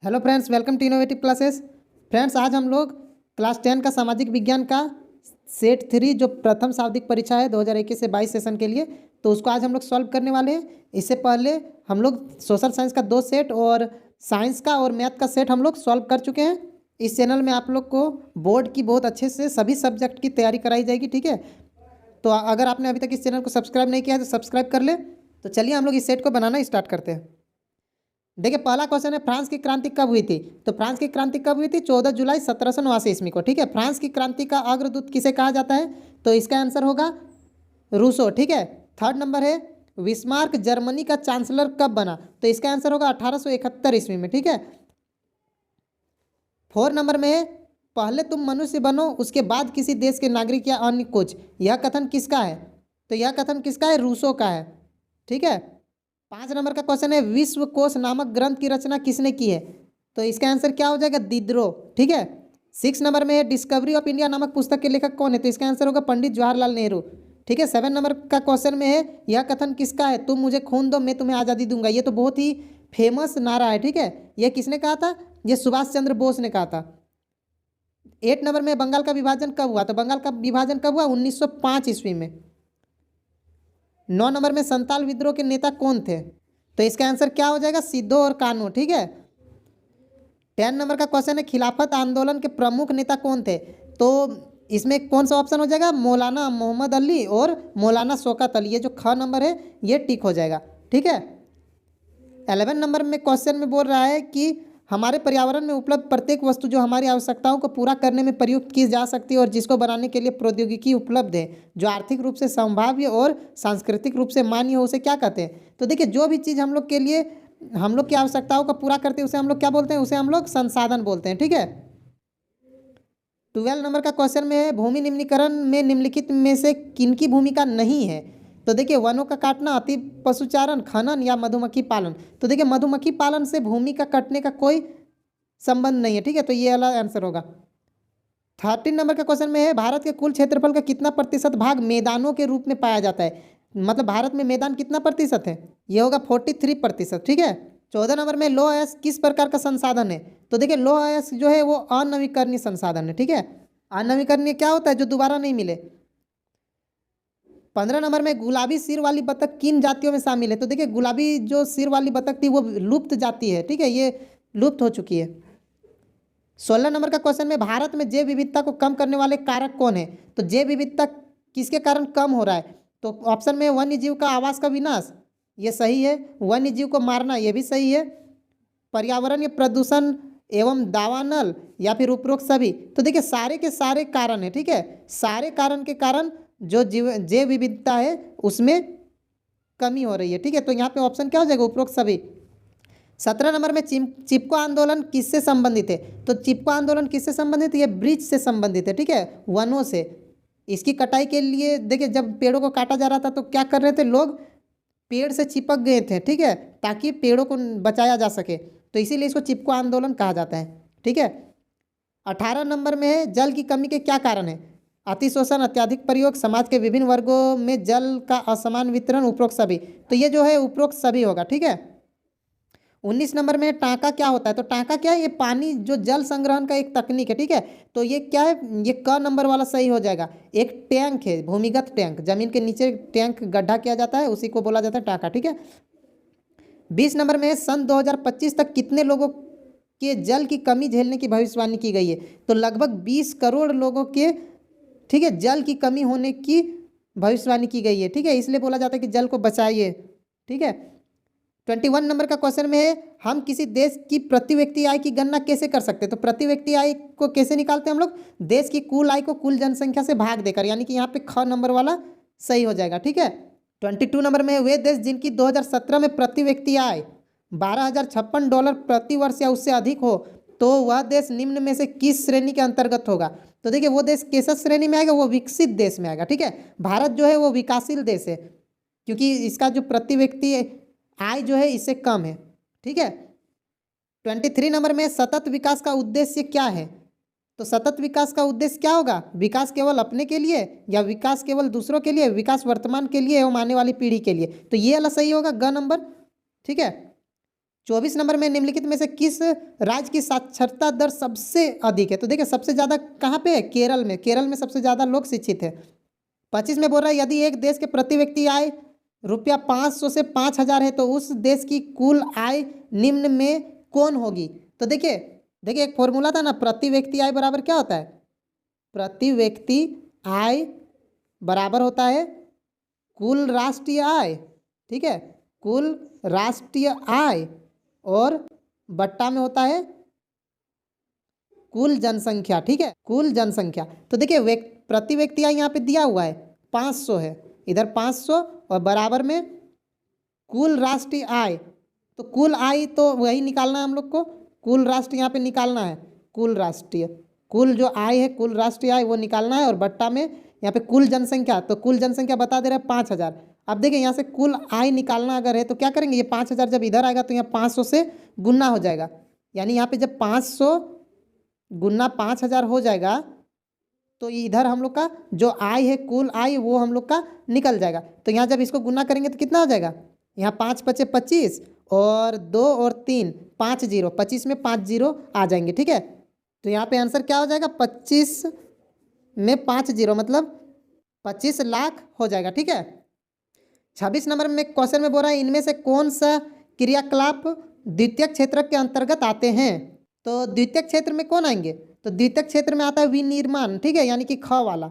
Hello friends, welcome to innovative classes. Friends, आज हम लोग क्लास 10 का सामाजिक विज्ञान का सेट 3 जो प्रथम शाब्दिक परीक्षा है 2021 से 22 सेशन के लिए, तो उसको आज हम लोग सॉल्व करने वाले हैं। इससे पहले हम लोग सोशल साइंस का 2 सेट और साइंस का और मैथ का सेट हम लोग सॉल्व कर चुके हैं। इस चैनल में आप लोग को बोर्ड की बहुत अच्छे से सभी सब्जेक्ट की तैयारी कराई जाएगी, ठीक है। तो अगर आपने अभी तक इस चैनल को सब्सक्राइब नहीं किया है तो सब्सक्राइब कर ले। तो चलिए हम लोग इस सेट को बनाना स्टार्ट करते हैं। देखिए, पहला क्वेश्चन है, फ्रांस की क्रांति कब हुई थी। तो फ्रांस की क्रांति कब हुई थी? 14 जुलाई 1789 ईस्वी को, ठीक है। फ्रांस की क्रांति का अग्रदूत किसे कहा जाता है? तो इसका आंसर होगा रूसो, ठीक है। थर्ड नंबर है, बिस्मार्क जर्मनी का चांसलर कब बना? तो इसका आंसर होगा 1871 ईस्वी में, ठीक है। फोर नंबर में है, पहले तुम मनुष्य बनो उसके बाद किसी देश के नागरिक या अन्य कुछ। यह कथन किसका है? तो यह कथन किसका है? रूसो का है, ठीक है। 5 नंबर का क्वेश्चन है, विश्वकोश नामक ग्रंथ की रचना किसने की है? तो इसका आंसर क्या हो जाएगा? दिद्रो, ठीक है। 6 नंबर में है, डिस्कवरी ऑफ इंडिया नामक पुस्तक के लेखक कौन है? तो इसका आंसर होगा पंडित जवाहरलाल नेहरू, ठीक है। 7 नंबर का क्वेश्चन में है, यह कथन किसका है? तुम मुझे खून दो मैं तुम्हें आज़ादी दूंगा। ये तो बहुत ही फेमस नारा है, ठीक है। यह किसने कहा था? यह सुभाष चंद्र बोस ने कहा था। 8 नंबर में, बंगाल का विभाजन कब हुआ? तो बंगाल का विभाजन कब हुआ? 1905 ईस्वी में। 9 नंबर में, संताल विद्रोह के नेता कौन थे? तो इसका आंसर क्या हो जाएगा? सिद्धो और कान्हो, ठीक है। 10 नंबर का क्वेश्चन है, खिलाफत आंदोलन के प्रमुख नेता कौन थे? तो इसमें कौन सा ऑप्शन हो जाएगा? मौलाना मोहम्मद अली और मौलाना शौकत अली। ये जो ख नंबर है ये टिक हो जाएगा, ठीक है। 11 नंबर में क्वेश्चन में बोल रहा है कि हमारे पर्यावरण में उपलब्ध प्रत्येक वस्तु जो हमारी आवश्यकताओं को पूरा करने में प्रयुक्त की जा सकती है और जिसको बनाने के लिए प्रौद्योगिकी उपलब्ध है, जो आर्थिक रूप से संभाव्य और सांस्कृतिक रूप से मान्य हो, उसे क्या कहते हैं? तो देखिए, जो भी चीज़ हम लोग के लिए हम लोग की आवश्यकताओं को पूरा करते हैं उसे हम लोग क्या बोलते हैं? उसे हम लोग संसाधन बोलते हैं, ठीक है। 12 नंबर का क्वेश्चन में है, भूमि निम्नीकरण में निम्नलिखित में से किनकी भूमिका नहीं है? तो देखिए, वनों का काटना, अति पशुचारण, खनन या मधुमक्खी पालन। तो देखिए, मधुमक्खी पालन से भूमि का कटने का कोई संबंध नहीं है, ठीक है। तो ये वाला आंसर होगा। 13 नंबर का क्वेश्चन में है, भारत के कुल क्षेत्रफल का कितना प्रतिशत भाग मैदानों के रूप में पाया जाता है? मतलब भारत में मैदान कितना प्रतिशत है? ये होगा 43%, ठीक है। 14 नंबर में, लौह अयस्क किस प्रकार का संसाधन है? तो देखिए, लौह अयस्क जो है वो अनवीकरणीय संसाधन है, ठीक है। अनवीकरणीय क्या होता है? जो दोबारा नहीं मिले। 15 नंबर में, गुलाबी सिर वाली बतख किन जातियों में शामिल है? तो देखिए, गुलाबी जो सिर वाली बतख थी वो लुप्त जाति है, ठीक है, ये लुप्त हो चुकी है। 16 नंबर का क्वेश्चन में, भारत में जैव विविधता को कम करने वाले कारक कौन है? तो जैव विविधता किसके कारण कम हो रहा है? तो ऑप्शन में वन्य जीव का आवास का विनाश, ये सही है। वन्य जीव को मारना, ये भी सही है। पर्यावरणीय प्रदूषण एवं दावानल या फिर उपरोक्त सभी। तो देखिए, सारे के सारे कारण है, ठीक है। सारे कारण के कारण जो जैव विविधता है उसमें कमी हो रही है, ठीक है। तो यहाँ पे ऑप्शन क्या हो जाएगा? उपरोक्त सभी। 17 नंबर में, चिपको आंदोलन किससे संबंधित है? तो चिपको आंदोलन किससे संबंधित है? ये ब्रिज से संबंधित है, ठीक है, वनों से। इसकी कटाई के लिए देखिए, जब पेड़ों को काटा जा रहा था तो क्या कर रहे थे लोग? पेड़ से चिपक गए थे, ठीक है, ताकि पेड़ों को बचाया जा सके। तो इसीलिए इसको चिपको आंदोलन कहा जाता है, ठीक है। 18 नंबर में है, जल की कमी के क्या कारण है? अतिशोषण, अत्यधिक प्रयोग, समाज के विभिन्न वर्गों में जल का असमान वितरण, उपरोक्त सभी। तो ये जो है उपरोक्त सभी होगा, ठीक है। 19 नंबर में, टाँका क्या होता है? तो टाँका क्या है? ये पानी जो जल संग्रहण का एक तकनीक है, ठीक है। तो ये क्या है? ये क नंबर वाला सही हो जाएगा। एक टैंक है, भूमिगत टैंक, जमीन के नीचे टैंक गड्ढा किया जाता है, उसी को बोला जाता है टाँका, ठीक है। 20 नंबर में, सन 2025 तक कितने लोगों के जल की कमी झेलने की भविष्यवाणी की गई है? तो लगभग 20 करोड़ लोगों के, ठीक है, जल की कमी होने की भविष्यवाणी की गई है, ठीक है। इसलिए बोला जाता है कि जल को बचाइए, ठीक है। 21 नंबर का क्वेश्चन में है, हम किसी देश की प्रति व्यक्ति आय की गणना कैसे कर सकते हैं? तो प्रति व्यक्ति आय को कैसे निकालते हैं हम लोग? देश की कुल आय को कुल जनसंख्या से भाग देकर, यानी कि यहाँ पे ख नंबर वाला सही हो जाएगा, ठीक है। 22 नंबर में, वे देश जिनकी 2017 में प्रति व्यक्ति आय $12,056 प्रति वर्ष या उससे अधिक हो, तो वह देश निम्न में से किस श्रेणी के अंतर्गत होगा? तो देखिए, वो देश किस श्रेणी में आएगा? वो विकसित देश में आएगा, ठीक है। भारत जो है वो विकासशील देश है, क्योंकि इसका जो प्रति व्यक्ति आय जो है इससे कम है, ठीक है। 23 नंबर में, सतत विकास का उद्देश्य क्या है? तो सतत विकास का उद्देश्य क्या होगा? विकास केवल अपने के लिए या विकास केवल दूसरों के लिए, विकास वर्तमान के लिए एवं आने वाली पीढ़ी के लिए। तो ये वाला सही होगा, ग नंबर, ठीक है। 24 नंबर में निम्नलिखित में से किस राज्य की साक्षरता दर सबसे अधिक है? तो देखिए सबसे ज़्यादा कहाँ पे है? केरल में। केरल में सबसे ज़्यादा लोग शिक्षित है। 25 में बोल रहा है यदि एक देश के प्रति व्यक्ति आय रुपया 500 से 5000 है तो उस देश की कुल आय निम्न में कौन होगी? तो देखिए देखिए एक फॉर्मूला था ना, प्रति व्यक्ति आय बराबर क्या होता है? प्रति व्यक्ति आय बराबर होता है कुल राष्ट्रीय आय, ठीक है, कुल राष्ट्रीय आय, और बट्टा में होता है कुल जनसंख्या, ठीक है, कुल जनसंख्या। तो देखिए प्रति व्यक्ति आय यहाँ पे दिया हुआ है 500 है, इधर 500 और बराबर में कुल राष्ट्रीय आय, तो कुल आय तो वही निकालना है हम लोग को, कुल राष्ट्रीय यहाँ पे निकालना है, कुल राष्ट्रीय, कुल जो आय है कुल राष्ट्रीय आय वो निकालना है, और बट्टा में यहाँ पे कुल जनसंख्या, तो कुल जनसंख्या बता दे रहा है 5000। अब देखिए यहाँ से कुल आय निकालना अगर है तो क्या करेंगे, ये 5000 जब इधर आएगा तो यहाँ 500 से गुना हो जाएगा, यानी यहाँ पे जब 500 गुना 5000 हो जाएगा तो इधर हम लोग का जो आय है कुल आय वो हम लोग का निकल जाएगा। तो यहाँ जब इसको गुना करेंगे तो कितना हो जाएगा, यहाँ 5 पचे 25 और 2 और 3 5 जीरो, 25 में 5 जीरो आ जाएंगे, ठीक है। तो यहाँ पे आंसर क्या हो जाएगा, 25 में 5 जीरो मतलब 25 लाख हो जाएगा, ठीक है। 26 नंबर में क्वेश्चन में बोल रहा है इनमें से कौन सा क्रियाकलाप द्वितीय क्षेत्र के अंतर्गत आते हैं? तो द्वितीय क्षेत्र में कौन आएंगे, तो द्वितीय क्षेत्र में आता है विनिर्माण, ठीक है, यानी कि ख वाला,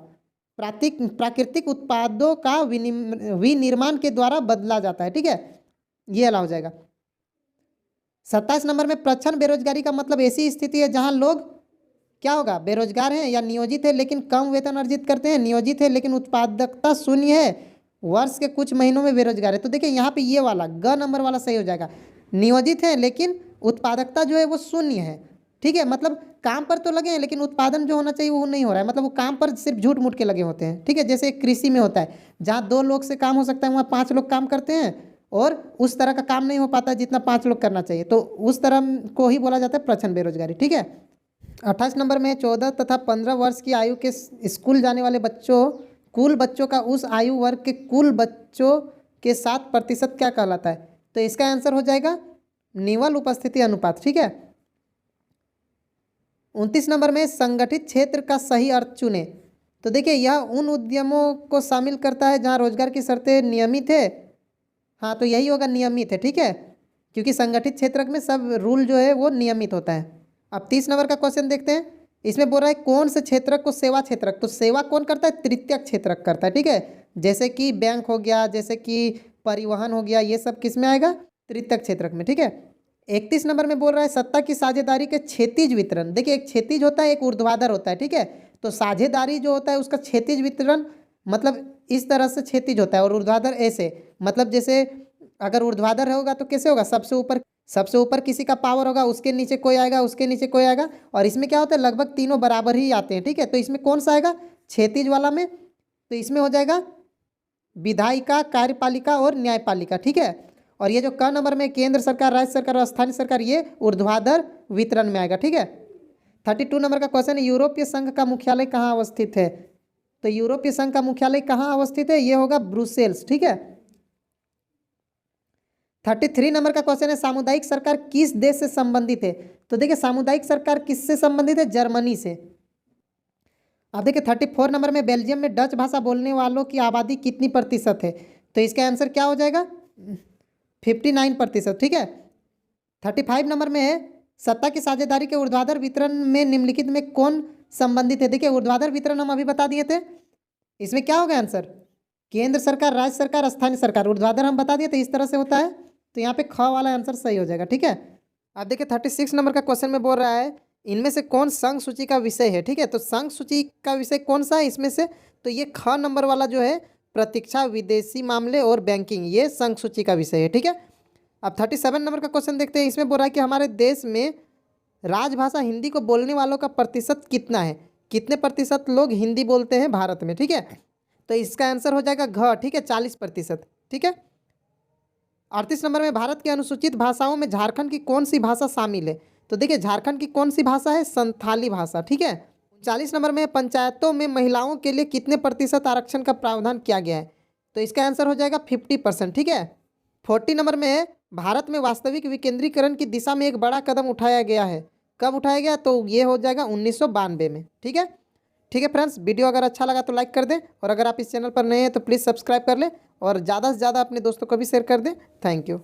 प्राकृतिक उत्पादों का विनिर्माण के द्वारा बदला जाता है, ठीक है, ये वाला हो जाएगा। 27 नंबर में प्रच्छन्न बेरोजगारी का मतलब ऐसी स्थिति है जहां लोग क्या होगा, बेरोजगार हैं या नियोजित है लेकिन कम वेतन अर्जित करते हैं, नियोजित है लेकिन उत्पादकता शून्य है, वर्ष के कुछ महीनों में बेरोजगार है। तो देखिए यहाँ पे ये वाला ग नंबर वाला सही हो जाएगा, नियोजित है लेकिन उत्पादकता जो है वो शून्य है, ठीक है, मतलब काम पर तो लगे हैं लेकिन उत्पादन जो होना चाहिए वो नहीं हो रहा है, मतलब वो काम पर सिर्फ झूठ मूठ के लगे होते हैं, ठीक है। जैसे कृषि में होता है जहाँ 2 लोग से काम हो सकता है वहाँ 5 लोग काम करते हैं और उस तरह का काम नहीं हो पाता जितना 5 लोग करना चाहिए, तो उस तरह को ही बोला जाता है प्रच्छन्न बेरोजगारी, ठीक है। 28 नंबर में 14 तथा 15 वर्ष की आयु के स्कूल जाने वाले बच्चों कुल बच्चों का उस आयु वर्ग के कुल बच्चों के 7% क्या कहलाता है? तो इसका आंसर हो जाएगा निवल उपस्थिति अनुपात, ठीक है। 29 नंबर में संगठित क्षेत्र का सही अर्थ चुने। तो देखिए यह उन उद्यमों को शामिल करता है जहां रोजगार की शर्तें नियमित है, हाँ तो यही होगा नियमित है, ठीक है, क्योंकि संगठित क्षेत्र में सब रूल जो है वो नियमित होता है। अब 30 नंबर का क्वेश्चन देखते हैं, इसमें बोल रहा है कौन से क्षेत्रक को सेवा क्षेत्रक, तो सेवा कौन करता है, तृतीय क्षेत्रक करता है, ठीक है, जैसे कि बैंक हो गया, जैसे कि परिवहन हो गया, ये सब किस में आएगा, तृतीय क्षेत्रक में, ठीक है। 31 नंबर में बोल रहा है सत्ता की साझेदारी के क्षैतिज वितरण, देखिए एक क्षैतिज होता है एक ऊर्ध्वाधर होता है, ठीक है, तो साझेदारी जो होता है उसका क्षैतिज वितरण मतलब इस तरह से क्षैतिज होता है और ऊर्ध्वाधर ऐसे, मतलब जैसे अगर ऊर्ध्वाधर होगा तो कैसे होगा, सबसे ऊपर किसी का पावर होगा, उसके नीचे कोई आएगा, उसके नीचे कोई आएगा, और इसमें क्या होता है लगभग तीनों बराबर ही आते हैं, ठीक है। तो इसमें कौन सा आएगा क्षैतिज वाला में, तो इसमें हो जाएगा विधायिका, कार्यपालिका और न्यायपालिका, ठीक है। और ये जो क नंबर में केंद्र सरकार, राज्य सरकार और स्थानीय सरकार, ये ऊर्ध्वाधर वितरण में आएगा, ठीक है। 32 नंबर का क्वेश्चन है यूरोपीय संघ का मुख्यालय कहाँ अवस्थित है? तो यूरोपीय संघ का मुख्यालय कहाँ अवस्थित है, ये होगा ब्रुसेल्स, ठीक है। 33 नंबर का क्वेश्चन है सामुदायिक सरकार किस देश से संबंधित है? तो देखिए सामुदायिक सरकार किससे संबंधित है, जर्मनी से। अब देखिए 34 नंबर में बेल्जियम में डच भाषा बोलने वालों की आबादी कितनी प्रतिशत है? तो इसका आंसर क्या हो जाएगा 59%, ठीक है। 35 नंबर में है सत्ता की साझेदारी के ऊर्ध्वाधर वितरण में निम्नलिखित में कौन संबंधित है? देखिए ऊर्ध्वाधर वितरण हम अभी बता दिए थे, इसमें क्या होगा आंसर, केंद्र सरकार, राज्य सरकार, स्थानीय सरकार, ऊर्ध्वाधर हम बता दिए थे इस तरह से होता है, तो यहाँ पे ख वाला आंसर सही हो जाएगा, ठीक है। अब देखिए 36 नंबर का क्वेश्चन में बोल रहा है इनमें से कौन संघ सूची का विषय है, ठीक है, तो संघ सूची का विषय कौन सा है इसमें से? तो ये ख नंबर वाला जो है प्रतीक्षा, विदेशी मामले और बैंकिंग, ये संघ सूची का विषय है, ठीक है। अब 37 नंबर का क्वेश्चन देखते हैं, इसमें बोल रहा है कि हमारे देश में राजभाषा हिंदी को बोलने वालों का प्रतिशत कितना है, कितने प्रतिशत लोग हिंदी बोलते हैं भारत में, ठीक है। तो इसका आंसर हो जाएगा घ, ठीक है, 40%, ठीक है। 38 नंबर में भारत की अनुसूचित भाषाओं में झारखंड की कौन सी भाषा शामिल है? तो देखिए झारखंड की कौन सी भाषा है, संथाली भाषा, ठीक है। 39 नंबर में पंचायतों में महिलाओं के लिए कितने प्रतिशत आरक्षण का प्रावधान किया गया है? तो इसका आंसर हो जाएगा 50%, ठीक है। 40 नंबर में भारत में वास्तविक विकेंद्रीकरण की दिशा में एक बड़ा कदम उठाया गया है। कब उठाया गया? तो ये हो जाएगा 1992 में। ठीक है, ठीक है फ्रेंड्स, वीडियो अगर अच्छा लगा तो लाइक कर दें, और अगर आप इस चैनल पर नए हैं तो प्लीज़ सब्सक्राइब कर लें, और ज़्यादा से ज़्यादा अपने दोस्तों को भी शेयर कर दें। Thank you.